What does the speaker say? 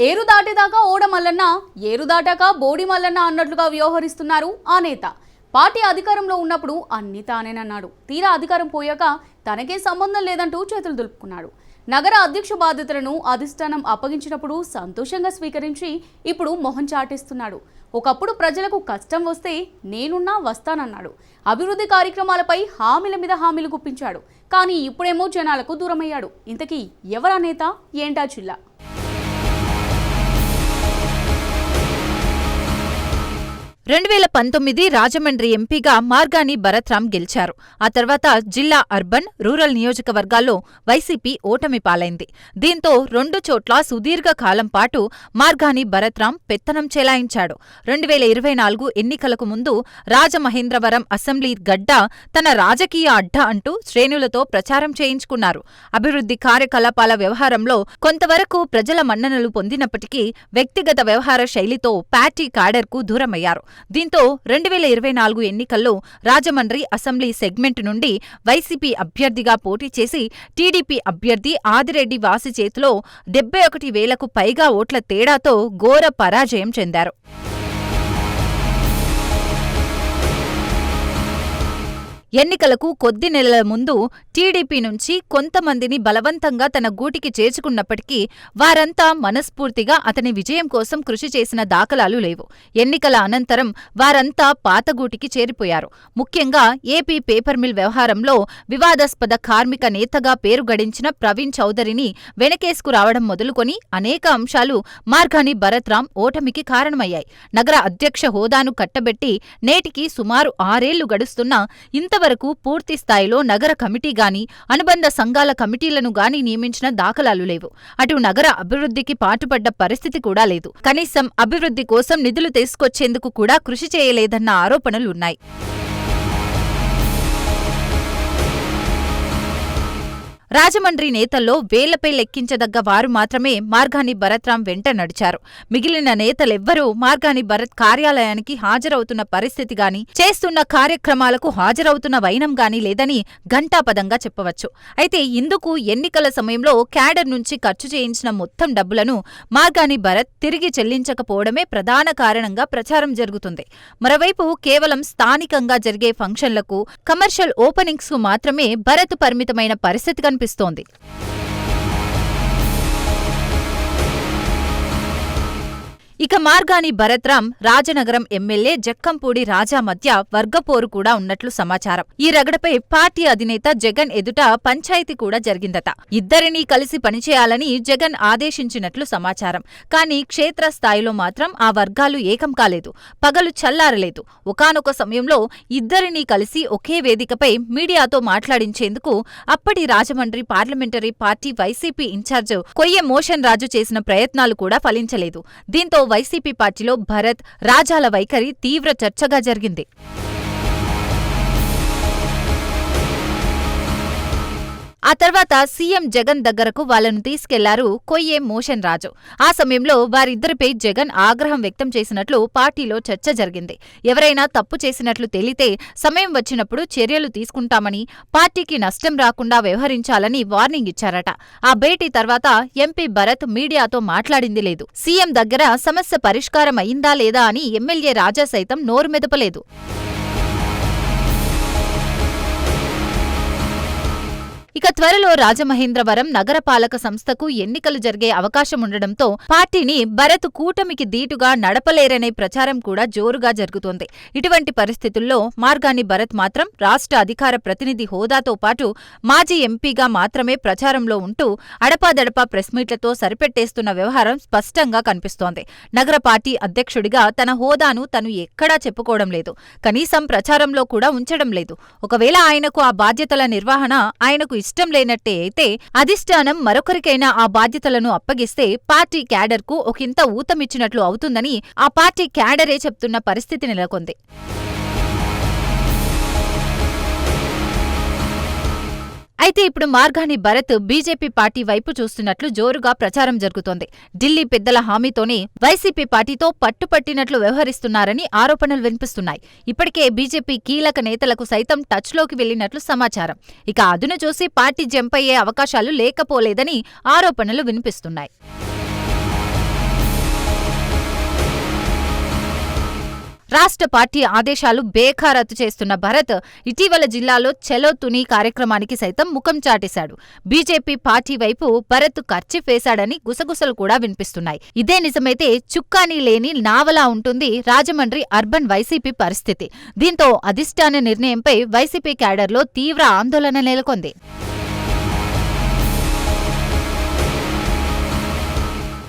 ఏరు దాటేదాకా ఓడ మల్లన్న, ఏరు దాటాక బోడి మల్లన్న అన్నట్లుగా వ్యవహరిస్తున్నారు ఆ నేత. పార్టీ అధికారంలో ఉన్నప్పుడు అన్ని తానేనన్నాడు. తీరా అధికారం పోయాక తనకే సంబంధం లేదంటూ చేతులు దులుపుకున్నాడు. నగర అధ్యక్ష బాధ్యతలను అధిష్టానం అప్పగించినప్పుడు సంతోషంగా స్వీకరించి ఇప్పుడు మొహం చాటేస్తున్నాడు. ఒకప్పుడు ప్రజలకు కష్టం వస్తే నేనున్నా వస్తానన్నాడు. అభివృద్ధి కార్యక్రమాలపై హామీల మీద హామీలు గుప్పించాడు. కానీ ఇప్పుడేమో జనాలకు దూరమయ్యాడు. ఇంతకీ ఎవరా నేత, ఏంటా చిల్లా? 2019 రాజమండ్రి ఎంపీగా మార్గాని భరత్రాం గెలిచారు. ఆ తర్వాత జిల్లా అర్బన్, రూరల్ నియోజకవర్గాల్లో వైసీపీ ఓటమి పాలైంది. దీంతో 2 చోట్ల సుదీర్ఘకాలం పాటు మార్గాని భరత్రాం పెత్తనం చెలాయించాడు. 2024 ఎన్నికలకు ముందు రాజమహేంద్రవరం అసెంబ్లీ గడ్డ తన రాజకీయ అడ్డ అంటూ శ్రేణులతో ప్రచారం చేయించుకున్నారు. అభివృద్ధి కార్యకలాపాల వ్యవహారంలో కొంతవరకు ప్రజల మన్ననలు పొందినప్పటికీ వ్యక్తిగత వ్యవహార శైలితో పార్టీ క్యాడర్కు దూరమయ్యారు. దీంతో 2024 ఎన్నికల్లో రాజమండ్రి అసెంబ్లీ సెగ్మెంట్ నుండి వైసీపీ అభ్యర్థిగా పోటీ చేసి టీడీపీ అభ్యర్థి ఆదిరెడ్డి వాసి చేతిలో 71,000కు పైగా ఓట్ల తేడాతో ఘోర పరాజయం చెందారు. ఎన్నికలకు కొద్ది నెలల ముందు టీడీపీ నుంచి కొంతమందిని బలవంతంగా తన గూటికి చేర్చుకున్నప్పటికీ వారంతా మనస్ఫూర్తిగా అతని విజయం కోసం కృషి చేసిన దాఖలాలు లేవు. ఎన్నికల అనంతరం వారంతా పాతగూటికి చేరిపోయారు. ముఖ్యంగా ఏపీ పేపర్ మిల్ వ్యవహారంలో వివాదాస్పద కార్మిక నేతగా పేరు గడించిన ప్రవీణ్ చౌదరిని వెనకేసుకు రావడం మొదలుకొని అనేక అంశాలు మార్గాని భరత్రాం ఓటమికి కారణమయ్యాయి. నగర అధ్యక్ష హోదాను కట్టబెట్టి నేటికి సుమారు 6 ఏళ్లు గడుస్తున్నా ఇంతవరకు పూర్తి స్థాయిలో నగర కమిటీ గాని, అనుబంధ సంఘాల కమిటీలను గాని నియమించిన దాఖలాలు లేవు. అటు నగర అభివృద్ధికి పాటుపడ్డ పరిస్థితి కూడా లేదు. కనీసం అభివృద్ధి కోసం నిధులు తీసుకొచ్చేందుకు కూడా కృషి చేయలేదన్న ఆరోపణలున్నాయి. రాజమండ్రి నేతల్లో వేలపై లెక్కించదగ్గ వారు మాత్రమే మార్గాని భరత్రాం వెంట నడిచారు. మిగిలిన నేతలెవ్వరూ మార్గాని భరత్ కార్యాలయానికి హాజరవుతున్న పరిస్థితి గాని, చేస్తున్న కార్యక్రమాలకు హాజరవుతున్న వైనం గాని లేదని ఘంటాపదంగా చెప్పవచ్చు. అయితే ఇందుకు ఎన్నికల సమయంలో క్యాడర్ నుంచి ఖర్చు చేయించిన మొత్తం డబ్బులను మార్గాని భరత్ తిరిగి చెల్లించకపోవడమే ప్రధాన కారణంగా ప్రచారం జరుగుతుంది. మరోవైపు కేవలం స్థానికంగా జరిగే ఫంక్షన్లకు, కమర్షియల్ ఓపెనింగ్స్ కు మాత్రమే భరత్ పరిమితమైన పరిస్థితి కనిపిస్తోంది. ఇక మార్గాని భరత్రాం, రాజనగరం ఎమ్మెల్యే జక్కంపూడి రాజా మధ్య వర్గపోరు కూడా ఉన్నట్లు సమాచారం. ఈ రగడపై పార్టీ అధినేత జగన్ ఎదుట పంచాయతీ కూడా జరిగిందట. ఇద్దరినీ కలిసి పనిచేయాలని జగన్ ఆదేశించినట్లు సమాచారం. కానీ క్షేత్రస్థాయిలో మాత్రం ఆ వర్గాలు ఏకం కాలేదు, పగలు చల్లారలేదు. ఒకానొక సమయంలో ఇద్దరినీ కలిసి ఒకే వేదికపై మీడియాతో మాట్లాడించేందుకు అప్పటి Rajahmundry parliamentary party YCP incharge Koyya Moshen Raju చేసిన ప్రయత్నాలు కూడా ఫలించలేదు. దీంతో వైసీపీ పార్టీలో భరత్, రాజాల వైఖరి తీవ్ర చర్చగా జరిగింది. ఆ తర్వాత సీఎం జగన్ దగ్గరకు వాళ్లను తీసుకెళ్లారు కొయ్యే మోషన్ రాజు. ఆ సమయంలో వారిద్దరిపై జగన్ ఆగ్రహం వ్యక్తం చేసినట్లు పార్టీలో చర్చ జరిగింది. ఎవరైనా తప్పు చేసినట్లు తేలితే సమయం వచ్చినప్పుడు చర్యలు తీసుకుంటామని, పార్టీకి నష్టం రాకుండా వ్యవహరించాలని వార్నింగ్ ఇచ్చారట. ఆ భేటీ తర్వాత ఎంపీ భరత్ మీడియాతో మాట్లాడింది లేదు. సీఎం దగ్గర సమస్య పరిష్కారం అయిందా లేదా అని ఎమ్మెల్యే రాజా సైతం నోరు మెదపలేదు. ఇక త్వరలో రాజమహేంద్రవరం నగరపాలక సంస్థకు ఎన్నికలు జరిగే అవకాశముండడంతో పార్టీని భరత్ కూటమికి దీటుగా నడపలేరనే ప్రచారం కూడా జోరుగా జరుగుతోంది. ఇటువంటి పరిస్థితుల్లో మార్గాని భరత్ మాత్రం రాష్ట్ర అధికార ప్రతినిధి హోదాతో పాటు మాజీ ఎంపీగా మాత్రమే ప్రచారంలో ఉంటూ అడపాదడపా ప్రెస్ మీట్లతో సరిపెట్టేస్తున్న వ్యవహారం స్పష్టంగా కనిపిస్తోంది. నగర పార్టీ అధ్యక్షుడిగా తన హోదాను తను ఎక్కడా చెప్పుకోవడం లేదు, కనీసం ప్రచారంలో కూడా ఉంచడం లేదు. ఒకవేళ ఆయనకు ఆ బాధ్యతల నిర్వహణ ఆయనకు ఇష్టం లేనట్టే అయితే అధిష్టానం మరొకరికైనా ఆ బాధ్యతలను అప్పగిస్తే పార్టీ క్యాడర్కు ఒకంత ఊతమిచ్చినట్లు అవుతుందని ఆ పార్టీ క్యాడరే చెప్తున్న పరిస్థితి నెలకొంది. అయితే ఇప్పుడు మార్గాని భరత్ బీజేపీ పార్టీ వైపు చూస్తున్నట్లు జోరుగా ప్రచారం జరుగుతోంది. ఢిల్లీ పెద్దల హామీతోనే వైసీపీ పార్టీతో పట్టుపట్టినట్లు వ్యవహరిస్తున్నారని ఆరోపణలు వినిపిస్తున్నాయి. ఇప్పటికే బీజేపీ కీలక నేతలకు సైతం టచ్లోకి వెళ్లినట్లు సమాచారం. ఇక అదును చూసి పార్టీ జంప్ అయ్యే అవకాశాలు లేకపోలేదని ఆరోపణలు వినిపిస్తున్నాయి. రాష్ట్ర పార్టీ ఆదేశాలు బేఖారతు చేస్తున్న భరత్ ఇటీవల జిల్లాలో చలో తుని కార్యక్రమానికి సైతం ముఖం చాటేశాడు. బీజేపీ పార్టీ వైపు భరత్ కర్చీఫ్ వేశాడని గుసగుసలు కూడా వినిపిస్తున్నాయి. ఇదే నిజమైతే చుక్కానీ లేని నావలా ఉంటుంది రాజమండ్రి అర్బన్ వైసీపీ పరిస్థితి. దీంతో అధిష్టాన నిర్ణయంపై వైసీపీ క్యాడర్లో తీవ్ర ఆందోళన నెలకొంది.